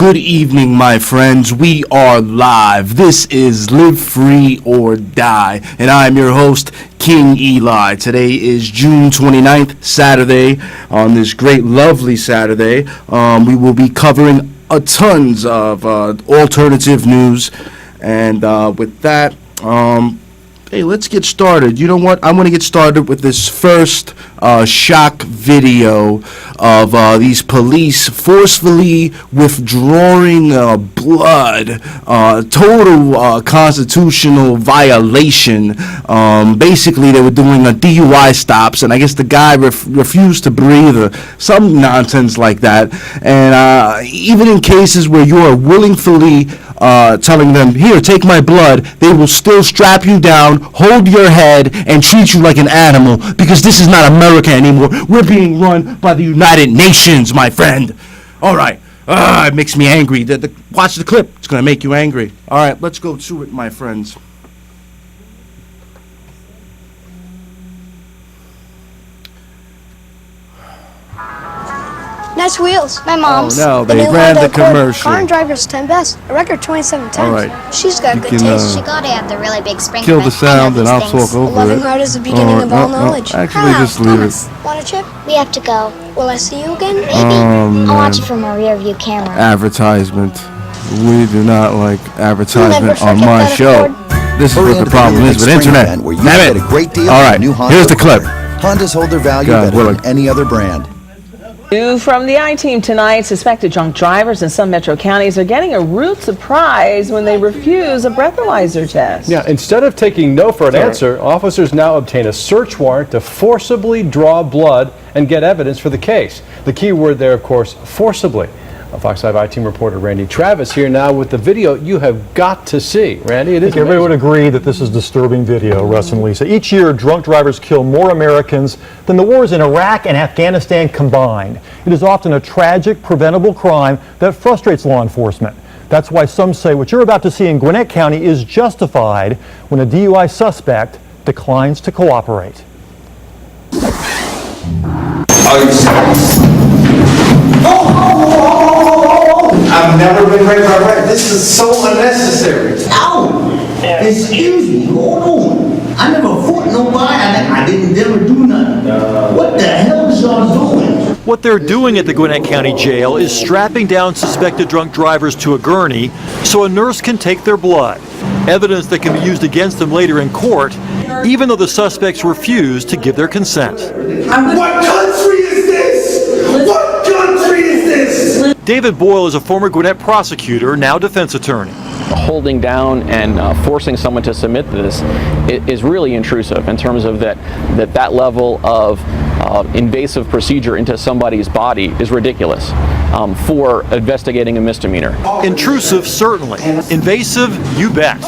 Good evening, my friends. We are live. This is Live Free or Die, and I'm your host, King Eli. Today is June 29th, Saturday. On this great, lovely Saturday, we will be covering tons of alternative news, and with that, hey, let's get started. You know what? I'm going to get started with this first shock video of these police forcefully withdrawing blood. Total constitutional violation. Basically, they were doing a DUI stops, and I guess the guy refused to breathe or some nonsense like that. And even in cases where you are willingly telling them, here, take my blood, they will still strap you down, hold your head, and treat you like an animal, because this is not America anymore. We're being run by the United Nations, my friend. All right. It makes me angry. Watch the clip. It's going to make you angry. All right, let's go to it, my friends. Nice wheels. My mom's. Oh, no, they ran the commercial. Car and Driver's 10 best. A record 27 times. All right. She's got good taste. She gotta have the really big sprinkle. Kill the sound and I'll talk over it. Loving heart is the beginning of all knowledge. Actually, just leave it. Want a chip? We have to go. Will I see you again? Maybe. I'll watch it from a rear view camera. Advertisement. We do not like advertisement Never on forget my that show. Accord. This is what the problem is with internet. Where you Damn get it. a great deal All on right, a new Honda here's the clip. Accord. Hondas hold their value God, better Willard. than any other brand. New from the I-Team tonight, suspected drunk drivers in some metro counties are getting a rude surprise when they refuse a breathalyzer test. Yeah, instead of taking no for an answer, officers now obtain a search warrant to forcibly draw blood and get evidence for the case. The key word there, of course, forcibly. Fox 5 I-Team reporter Randy Travis here now with the video you have got to see. Randy, it is everybody would agree that this is disturbing video, Russ and Lisa. Each year, drunk drivers kill more Americans than the wars in Iraq and Afghanistan combined. It is often a tragic, preventable crime that frustrates law enforcement. That's why some say what you're about to see in Gwinnett County is justified when a DUI suspect declines to cooperate. I've never been raped by rape. This is so unnecessary. No! Excuse me, hold on. I never fought nobody. I didn't never do nothing. What the hell is y'all doing? What they're doing at the Gwinnett County Jail is strapping down suspected drunk drivers to a gurney so a nurse can take their blood. Evidence that can be used against them later in court, even though the suspects refuse to give their consent. What country is this? What country is this? David Boyle is a former Gwinnett prosecutor, now defense attorney. Holding down and forcing someone to submit to this is really intrusive in terms of that level of invasive procedure into somebody's body is ridiculous for investigating a misdemeanor. Intrusive, certainly. Invasive, you bet.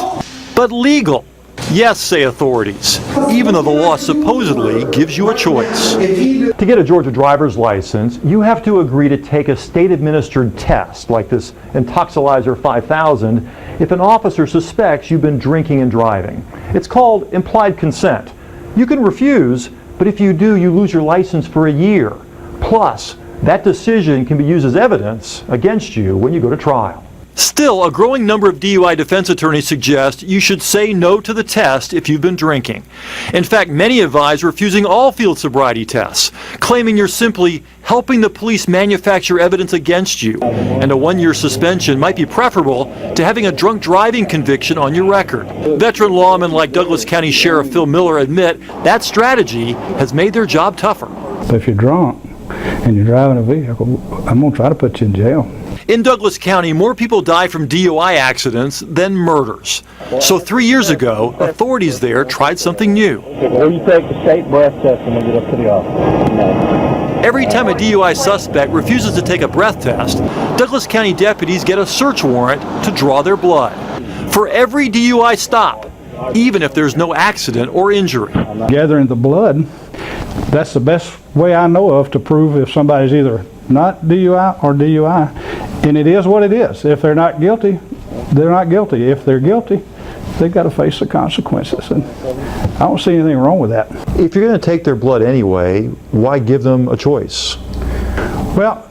But legal. Yes, say authorities, even though the law supposedly gives you a choice. To get a Georgia driver's license, you have to agree to take a state-administered test, like this Intoxilyzer 5000, if an officer suspects you've been drinking and driving. It's called implied consent. You can refuse, but if you do, you lose your license for a year. Plus, that decision can be used as evidence against you when you go to trial. Still, a growing number of DUI defense attorneys suggest you should say no to the test if you've been drinking. In fact, many advise refusing all field sobriety tests, claiming you're simply helping the police manufacture evidence against you, and a one-year suspension might be preferable to having a drunk driving conviction on your record. Veteran lawmen like Douglas County Sheriff Phil Miller admit that strategy has made their job tougher. So if you're drunk and you're driving a vehicle, I'm going to try to put you in jail. In Douglas County, more people die from DUI accidents than murders. So 3 years ago, authorities there tried something new. Will you take the state breath test when we get up to the office? No. Every time a DUI suspect refuses to take a breath test, Douglas County deputies get a search warrant to draw their blood. For every DUI stop, even if there's no accident or injury. Gathering the blood, that's the best way I know of to prove if somebody's either not DUI or DUI. And it is what it is. If they're not guilty, they're not guilty. If they're guilty, they've got to face the consequences. And I don't see anything wrong with that. If you're going to take their blood anyway, why give them a choice? Well,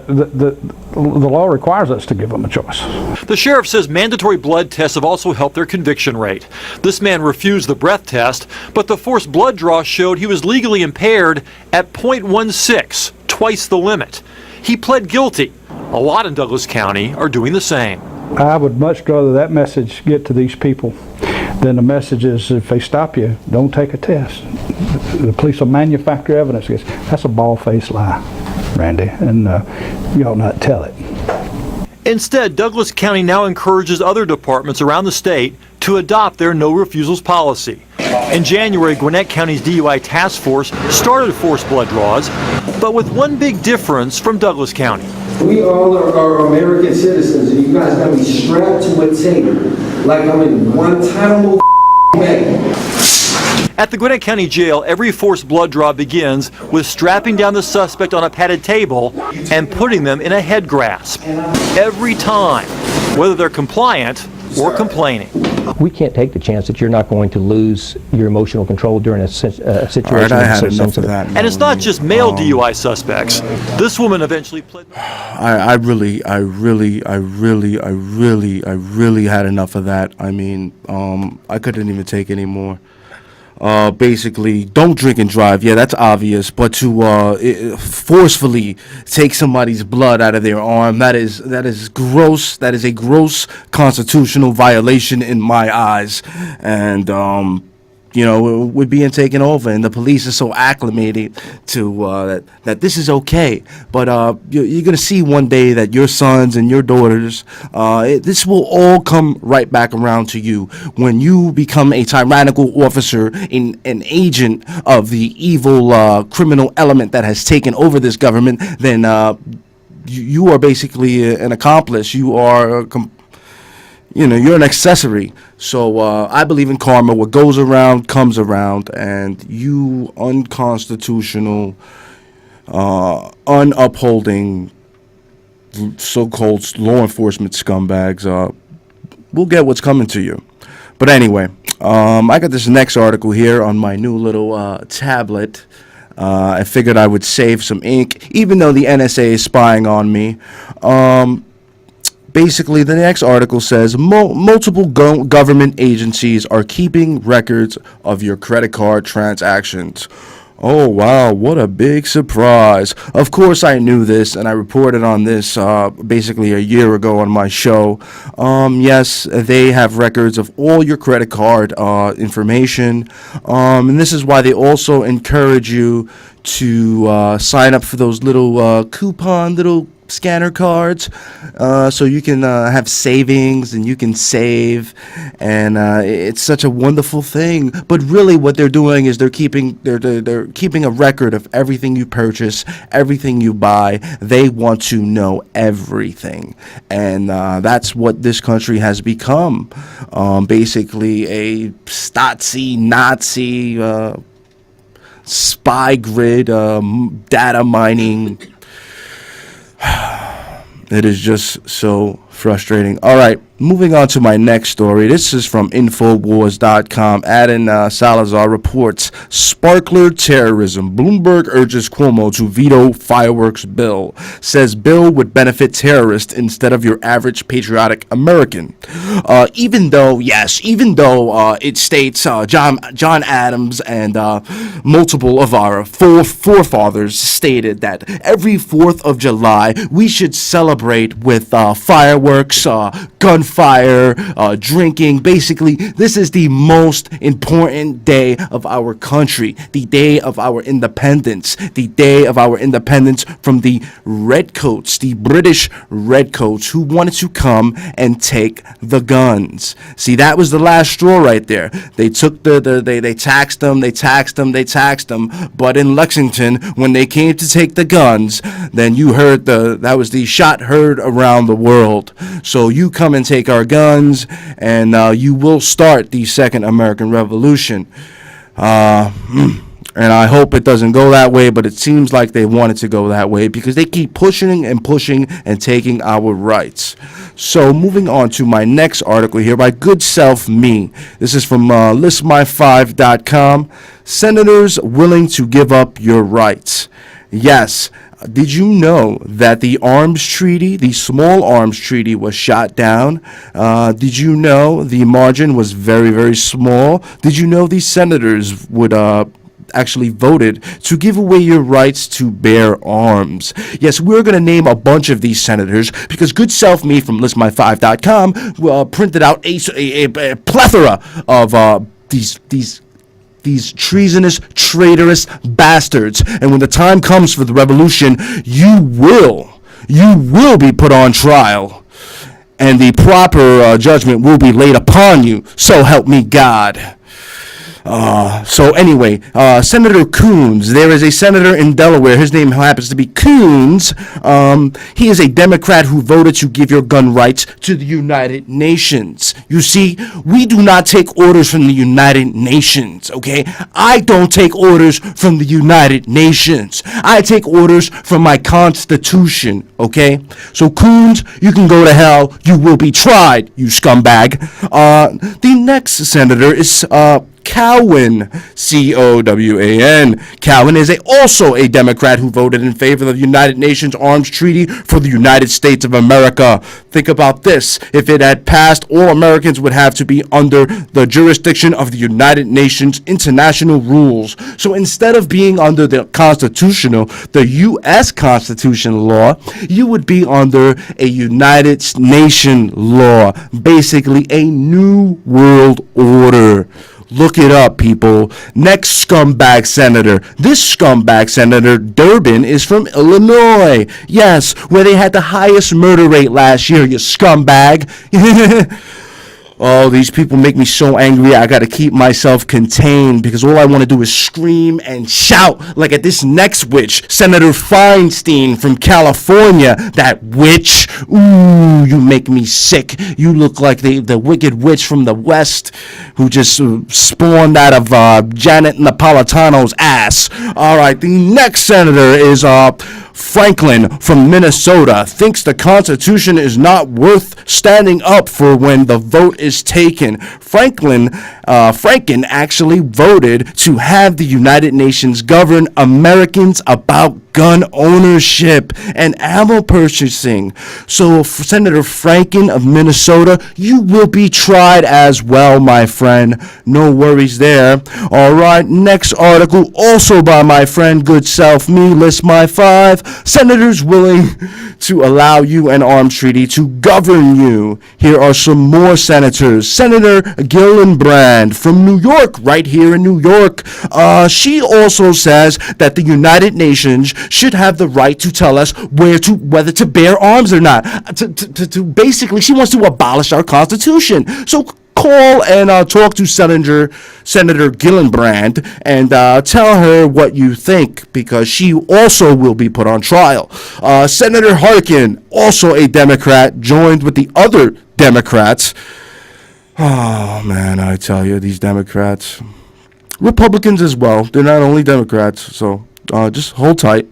the law requires us to give them a choice. The sheriff says mandatory blood tests have also helped their conviction rate. This man refused the breath test, but the forced blood draw showed he was legally impaired at .16, twice the limit. He pled guilty. A lot in Douglas County are doing the same. I would much rather that message get to these people than the message is, if they stop you, don't take a test. The police will manufacture evidence. That's a bald-faced lie, Randy, and you ought not tell it. Instead, Douglas County now encourages other departments around the state to adopt their no refusals policy. In January, Gwinnett County's DUI task force started forced blood draws, but with one big difference from Douglas County. We all are American citizens, and you guys got me strapped to a table like I'm in Guantanamo Bay. At the Gwinnett County Jail, every forced blood draw begins with strapping down the suspect on a padded table and putting them in a head grasp. Every time, whether they're compliant or complaining. We can't take the chance that you're not going to lose your emotional control during a situation. All right, I had so enough sensitive. of that. And it's not just male DUI suspects. This woman eventually pled. I really had enough of that. I mean, I couldn't even take any more. Basically, don't drink and drive. Yeah, that's obvious. But to forcefully take somebody's blood out of their arm, that is gross. That is a gross constitutional violation in my eyes. And we're being taken over, and the police are so acclimated to that this is okay. But you're going to see one day that your sons and your daughters, this will all come right back around to you when you become a tyrannical officer, an agent of the evil criminal element that has taken over this government. Then you are basically an accomplice. You are you're an accessory. So I believe in karma. What goes around comes around, and you unconstitutional, unupholding, so-called law enforcement scumbags will get what's coming to you. But anyway, I got this next article here on my new little tablet. I figured I would save some ink, even though the NSA is spying on me. Basically, the next article says multiple government agencies are keeping records of your credit card transactions. Oh, wow, what a big surprise. Of course, I knew this, and I reported on this basically a year ago on my show. Yes, they have records of all your credit card information, and this is why they also encourage you to sign up for those little little scanner cards, so you can have savings and you can save, and it's such a wonderful thing. But really, what they're doing is they're keeping a record of everything you purchase, everything you buy. They want to know everything, and that's what this country has become. Basically, a Stasi Nazi spy grid, data mining. It is just so frustrating. All right, moving on to my next story. This is from Infowars.com. Adam Salazar reports sparkler terrorism. Bloomberg urges Cuomo to veto fireworks bill. Says bill would benefit terrorists instead of your average patriotic American. Even though it states John Adams and multiple of our forefathers stated that every 4th of July we should celebrate with fireworks, gunfire, drinking. Basically, this is the most important day of our country, the day of our independence, from the redcoats, the British redcoats who wanted to come and take the guns. See, that was the last straw right there. They took they taxed them, but in Lexington, when they came to take the guns, then you heard that was the shot heard around the world. So you come and take our guns, and you will start the Second American Revolution. And I hope it doesn't go that way, but it seems like they want it to go that way because they keep pushing and taking our rights. So moving on to my next article here by Good Self Me. This is from listmy5.com. Senators willing to give up your rights. Yes. Did you know that the arms treaty, the small arms treaty, was shot down? Did you know the margin was very, very small? Did you know these senators would actually voted to give away your rights to bear arms? Yes, we're going to name a bunch of these senators because good self me from listmy5.com printed out a plethora of these treasonous, traitorous bastards. And when the time comes for the revolution, you will be put on trial. And the proper judgment will be laid upon you. So help me God. So anyway, Senator Coons, there is a senator in Delaware, his name happens to be Coons. He is a Democrat who voted to give your gun rights to the United Nations. You see, we do not take orders from the United Nations, okay? I don't take orders from the United Nations. I take orders from my Constitution, okay? So Coons, you can go to hell. You will be tried, you scumbag. The next senator is, Cowan, C-O-W-A-N. Cowan is also a Democrat who voted in favor of the United Nations Arms Treaty for the United States of America. Think about this. If it had passed, all Americans would have to be under the jurisdiction of the United Nations international rules. So instead of being under the U.S. Constitution law, you would be under a United Nations law. Basically, a new world order. Look it up, people. Next scumbag senator. This scumbag senator, Durbin, is from Illinois. Yes, where they had the highest murder rate last year, you scumbag. Oh, these people make me so angry. I got to keep myself contained because all I want to do is scream and shout like at this next witch, Senator Feinstein from California. That witch. Ooh, you make me sick. You look like the wicked witch from the West who just spawned out of Janet Napolitano's ass. All right, the next senator is Franklin from Minnesota. Thinks the Constitution is not worth standing up for when the vote is taken. Franklin actually voted to have the United Nations govern Americans about gun ownership and ammo purchasing. So Senator Franken of Minnesota, you will be tried as well, my friend. No worries there. All right, next article, also by my friend good self me, list my 5 senators willing to allow you an arms treaty to govern you. Here are some more senators. Senator Gillibrand from New York, right here in New York. She also says that the United Nations should have the right to tell us whether to bear arms or not. To basically, she wants to abolish our Constitution. So call and talk to Senator Gillibrand and tell her what you think, because she also will be put on trial. Senator Harkin, also a Democrat, joined with the other Democrats. Oh man, I tell you, these Democrats, Republicans as well. They're not only Democrats, so just hold tight.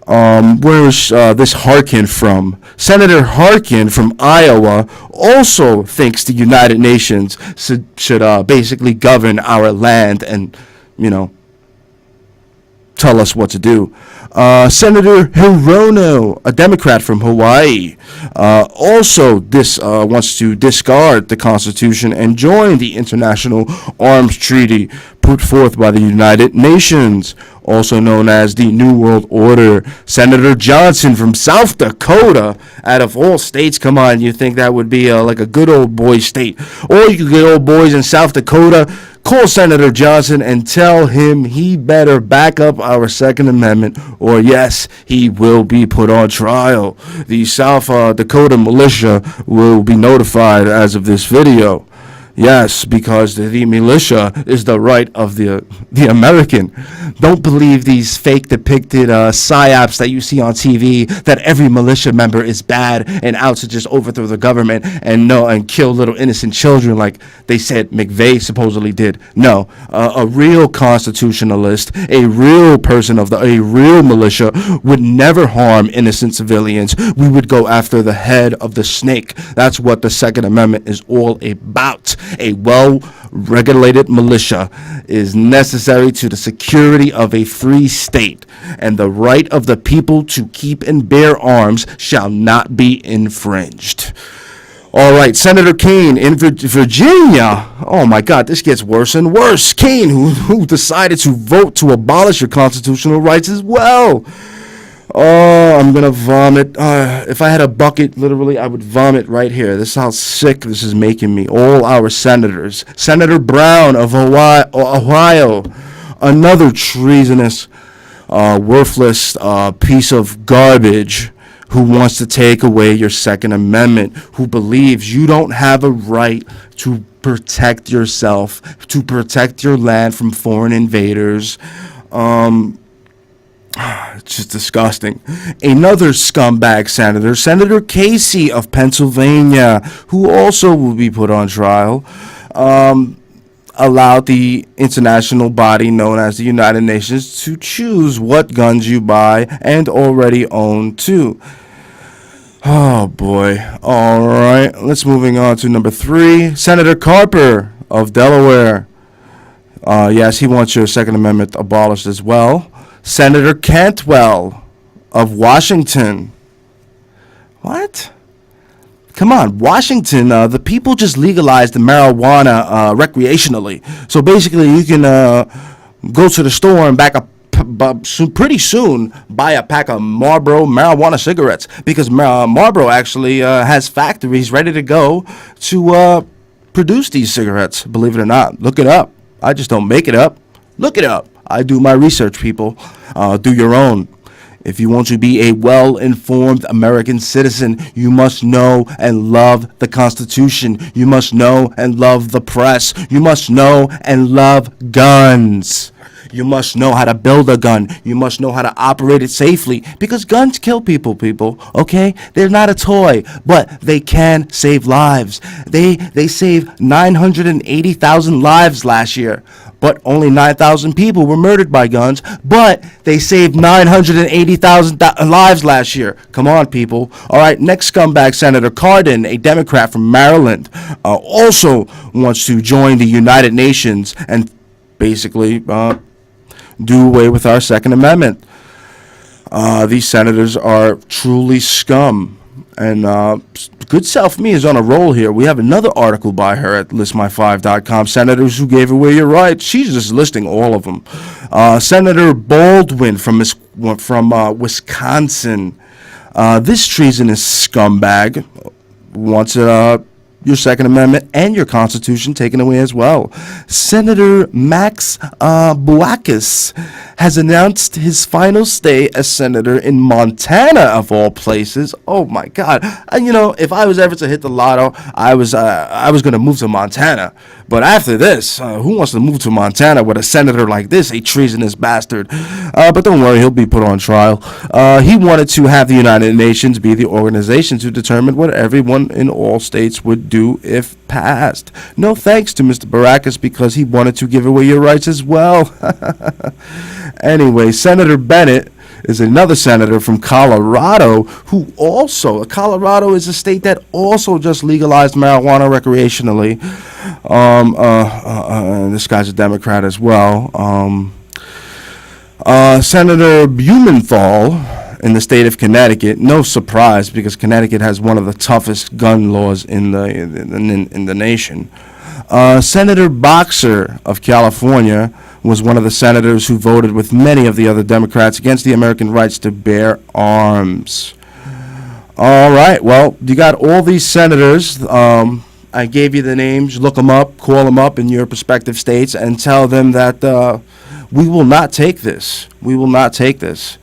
Where is this Harkin from? Senator Harkin from Iowa also thinks the United Nations should basically govern our land and, tell us what to do. Senator Hirono, a Democrat from Hawaii, also wants to discard the Constitution and join the International Arms Treaty put forth by the United Nations, also known as the New World Order. Senator Johnson from South Dakota, out of all states, come on, you think that would be like a good old boy state? Or you could get old boys in South Dakota. Call Senator Johnson and tell him he better back up our Second Amendment, or yes, he will be put on trial. The South Dakota militia will be notified as of this video. Yes, because the militia is the right of the American. Don't believe these fake depicted psyops that you see on TV that every militia member is bad and out to just overthrow the government and kill little innocent children like they said McVeigh supposedly did. No, a real constitutionalist, a real person of a real militia would never harm innocent civilians. We would go after the head of the snake. That's what the Second Amendment is all about. A well-regulated militia is necessary to the security of a free state, and the right of the people to keep and bear arms shall not be infringed. All right, Senator Kaine in Virginia. Oh my God, this gets worse and worse. Kaine, who decided to vote to abolish your constitutional rights as well. Oh, I'm gonna vomit. If I had a bucket, literally, I would vomit right here. This is how sick this is making me. All our senators. Senator Brown of Ohio, another treasonous, worthless piece of garbage, who wants to take away your Second Amendment, who believes you don't have a right to protect yourself, to protect your land from foreign invaders. It's just disgusting. Another scumbag senator, Senator Casey of Pennsylvania, who also will be put on trial, allowed the international body known as the United Nations to choose what guns you buy and already own too. Oh boy. All right, let's moving on to number 3. Senator Carper of Delaware. Yes, he wants your Second Amendment abolished as well. Senator Cantwell of Washington. What? Come on, Washington, the people just legalized the marijuana recreationally. So basically you can go to the store and pretty soon buy a pack of Marlboro marijuana cigarettes, because Marlboro actually has factories ready to go to produce these cigarettes, believe it or not. Look it up. I just don't make it up. Look it up. I do my research, people. Do your own. If you want to be a well-informed American citizen, you must know and love the Constitution. You must know and love the press. You must know and love guns. You must know how to build a gun. You must know how to operate it safely, because guns kill people, okay? They're not a toy, but they can save lives. They saved 980,000 lives last year, but only 9,000 people were murdered by guns, but they saved 980,000 lives last year. Come on, people. All right, next scumbag, Senator Cardin, a Democrat from Maryland, also wants to join the United Nations and basically do away with our Second Amendment. These senators are truly scum. And Good Self Me is on a roll here. We have another article by her at listmy5.com. Senators who gave away your rights. She's just listing all of them. Senator Baldwin from Wisconsin. This treasonous scumbag wants your Second Amendment and your Constitution taken away as well. Senator Max Baucus has announced his final stay as senator in Montana, of all places. Oh my God! If I was ever to hit the lotto, I was going to move to Montana. But after this, who wants to move to Montana with a senator like this, a treasonous bastard? But don't worry, he'll be put on trial. He wanted to have the United Nations be the organization to determine what everyone in all states would do if passed. No thanks to Mr. Baucus, because he wanted to give away your rights as well. Anyway, Senator Bennett is another senator from Colorado Colorado is a state that also just legalized marijuana recreationally. This guy's a Democrat as well. Senator Blumenthal in the state of Connecticut. No surprise, because Connecticut has one of the toughest gun laws in the nation. Senator Boxer of California was one of the senators who voted with many of the other Democrats against the American rights to bear arms. All right, well, you got all these senators. I gave you the names. Look them up, call them up in your respective states, and tell them that we will not take this. We will not take this.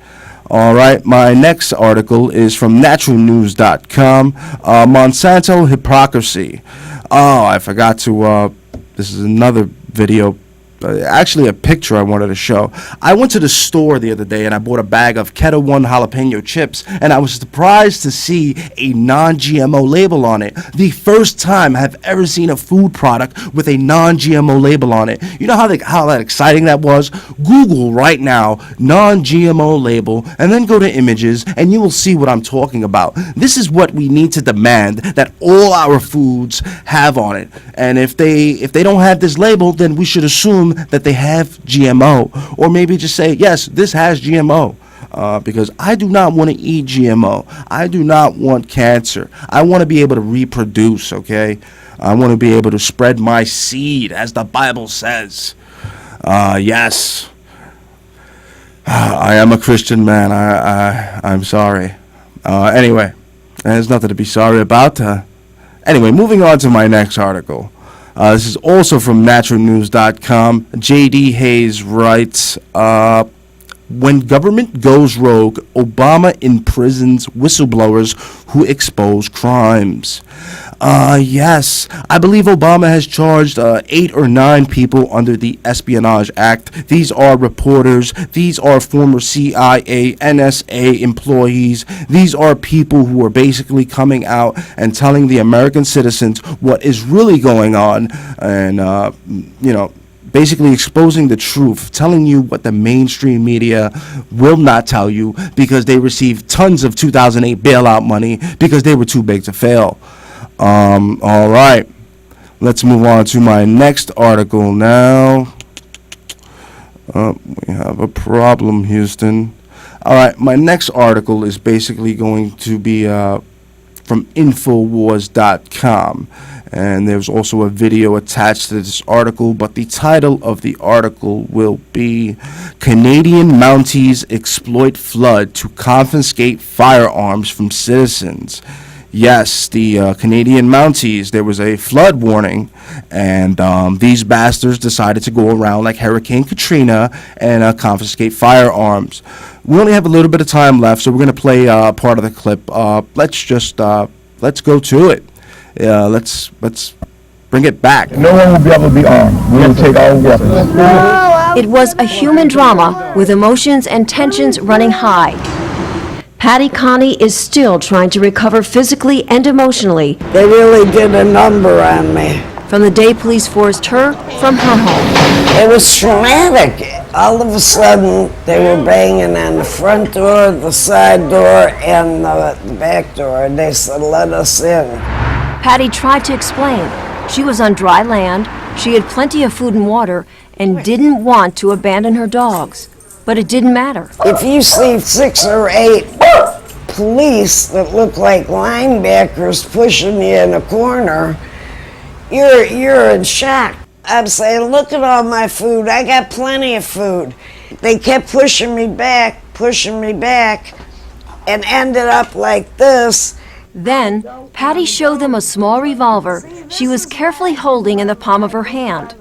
All right, my next article is from naturalnews.com. Monsanto hypocrisy. Oh, I forgot to, this is another video actually a picture I wanted to show. I went to the store the other day and I bought a bag of Keto One jalapeno chips, and I was surprised to see a non-GMO label on it. The first time I've ever seen a food product with a non-GMO label on it. You know how that exciting that was? Google right now non-GMO label and then go to images and you will see what I'm talking about. This is what we need to demand that all our foods have on it. And if they don't have this label, then we should assume that they have GMO, or maybe just say, yes, this has GMO, because I do not want to eat GMO. I do not want cancer. I want to be able to reproduce, okay? I want to be able to spread my seed, as the Bible says. Yes. I am a Christian man. I'm sorry. Anyway, there's nothing to be sorry about. Anyway, moving on to my next article. This is also from naturalnews.com. J.D. Hayes writes, when government goes rogue, Obama imprisons whistleblowers who expose crimes. Yes, I believe Obama has charged 8 or 9 people under the Espionage Act. These are reporters. These are former CIA, NSA employees. These are people who are basically coming out and telling the American citizens what is really going on, and basically exposing the truth, telling you what the mainstream media will not tell you because they received tons of 2008 bailout money because they were too big to fail. All right, let's move on to my next article now. We have a problem, Houston. All right, my next article is basically going to be from Infowars.com. And there's also a video attached to this article, but the title of the article will be Canadian Mounties Exploit Flood to Confiscate Firearms from Citizens. Yes, the Canadian Mounties, there was a flood warning, and these bastards decided to go around like Hurricane Katrina and confiscate firearms. We only have a little bit of time left, so we're going to play part of the clip. Let's go to it. Let's bring it back. No one will be able to be armed. We will take all weapons. It was a human drama with emotions and tensions running high. Patty Connie is still trying to recover physically and emotionally. They really did a number on me. From the day police forced her from her home. It was traumatic. All of a sudden, they were banging on the front door, the side door, and the back door, and they said, let us in. Patty tried to explain. She was on dry land, she had plenty of food and water, and didn't want to abandon her dogs. But it didn't matter. If you see 6 or 8 police that look like linebackers pushing you in a corner, you're in shock. I'm saying, look at all my food. I got plenty of food. They kept pushing me back, and ended up like this. Then, Patty showed them a small revolver she was carefully holding in the palm of her hand.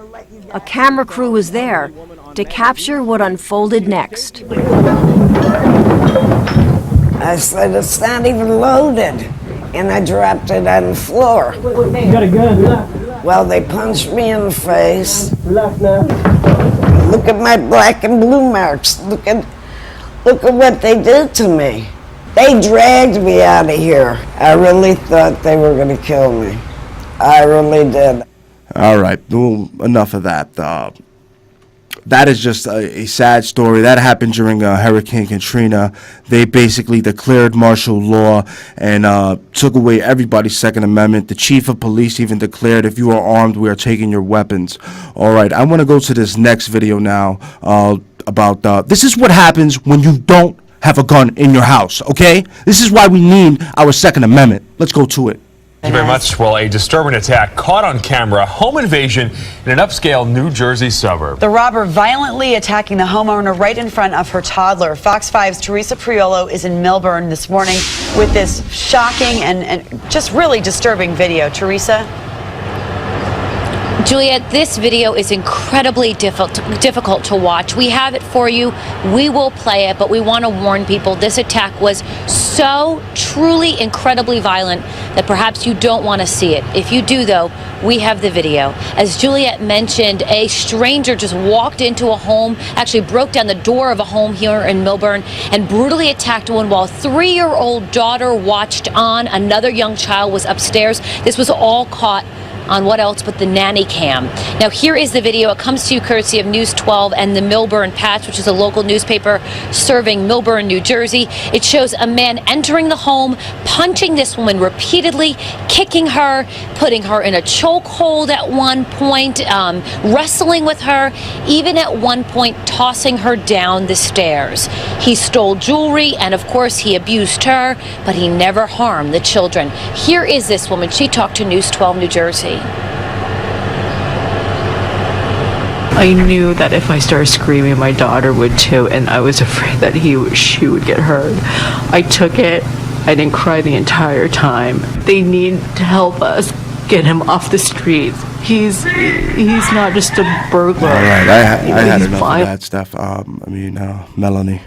A camera crew was there to capture what unfolded next. I said, it's not even loaded. And I dropped it on the floor. You got a gun? Well, they punched me in the face. Look at my black and blue marks. Look at what they did to me. They dragged me out of here. I really thought they were going to kill me. I really did. All right, well, enough of that. That is just a sad story. That happened during Hurricane Katrina. They basically declared martial law and took away everybody's Second Amendment. The chief of police even declared, if you are armed, we are taking your weapons. All right, I want to go to this next video now about this is what happens when you don't have a gun in your house, okay? This is why we need our Second Amendment. Let's go to it. Thank you very much. Well, a disturbing attack caught on camera, home invasion in an upscale New Jersey suburb. The robber violently attacking the homeowner right in front of her toddler. Fox 5's Teresa Priolo is in Millburn this morning with this shocking and just really disturbing video. Teresa? Juliet, this video is incredibly difficult to watch. We have it for you. We will play it, but we want to warn people this attack was so truly incredibly violent that perhaps you don't want to see it. If you do, though, we have the video. As Juliet mentioned, a stranger just walked into a home, actually broke down the door of a home here in Millburn and brutally attacked one while a 3-year-old daughter watched on. Another young child was upstairs. This was all caught on what else but the nanny cam. Now here is the video. It comes to you courtesy of News 12 and the Millburn Patch, which is a local newspaper serving Millburn, New Jersey. It shows a man entering the home, punching this woman repeatedly, kicking her, putting her in a chokehold at one point, wrestling with her, even at one point tossing her down the stairs. He stole jewelry and of course he abused her, but he never harmed the children. Here is this woman. She talked to News 12 New Jersey. I knew that if I started screaming, my daughter would too, and I was afraid that she would get hurt. I took it. I didn't cry the entire time. They need to help us get him off the streets. He's not just a burglar. All right, I had enough of that stuff. Melanie.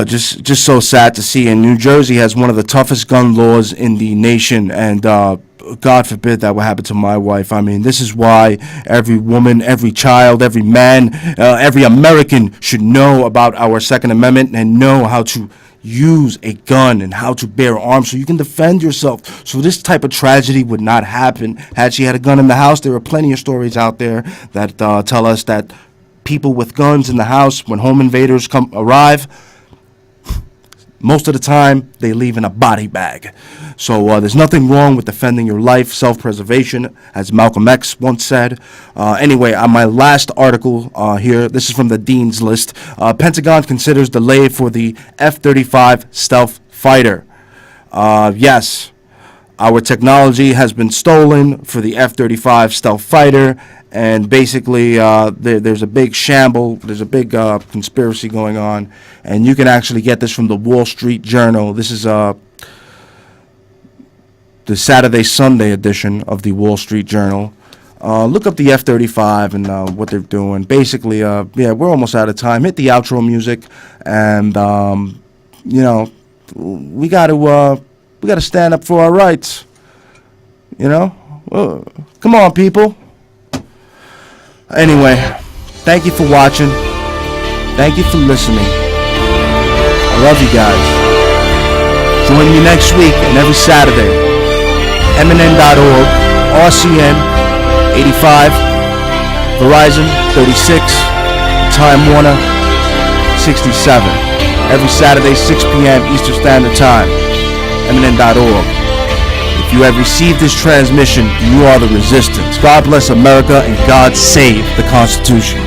Just so sad to see. And New Jersey has one of the toughest gun laws in the nation, and God forbid that would happen to my wife. I mean, this is why every woman, every child, every man, every American should know about our Second Amendment and know how to use a gun and how to bear arms so you can defend yourself. So this type of tragedy would not happen had she had a gun in the house. There are plenty of stories out there that tell us that people with guns in the house, when home invaders arrive, most of the time they leave in a body bag. So there's nothing wrong with defending your life, self-preservation, as Malcolm X once said. Anyway, on my last article here, this is from the Dean's List. Pentagon considers delay for the F-35 stealth fighter. Yes, our technology has been stolen for the F-35 stealth fighter. And basically, there's a big shamble, there's a big conspiracy going on, and you can actually get this from the Wall Street Journal. This is the Saturday-Sunday edition of the Wall Street Journal. Look up the F-35 and what they're doing. Basically, yeah, we're almost out of time. Hit the outro music, and we got to stand up for our rights. Come on, people. Anyway, thank you for watching. Thank you for listening. I love you guys. Join me next week and every Saturday. MNN.org, RCN 85, Verizon 36, Time Warner 67. Every Saturday, 6 p.m. Eastern Standard Time. MNN.org. If you have received this transmission, you are the resistance. God bless America and God save the Constitution.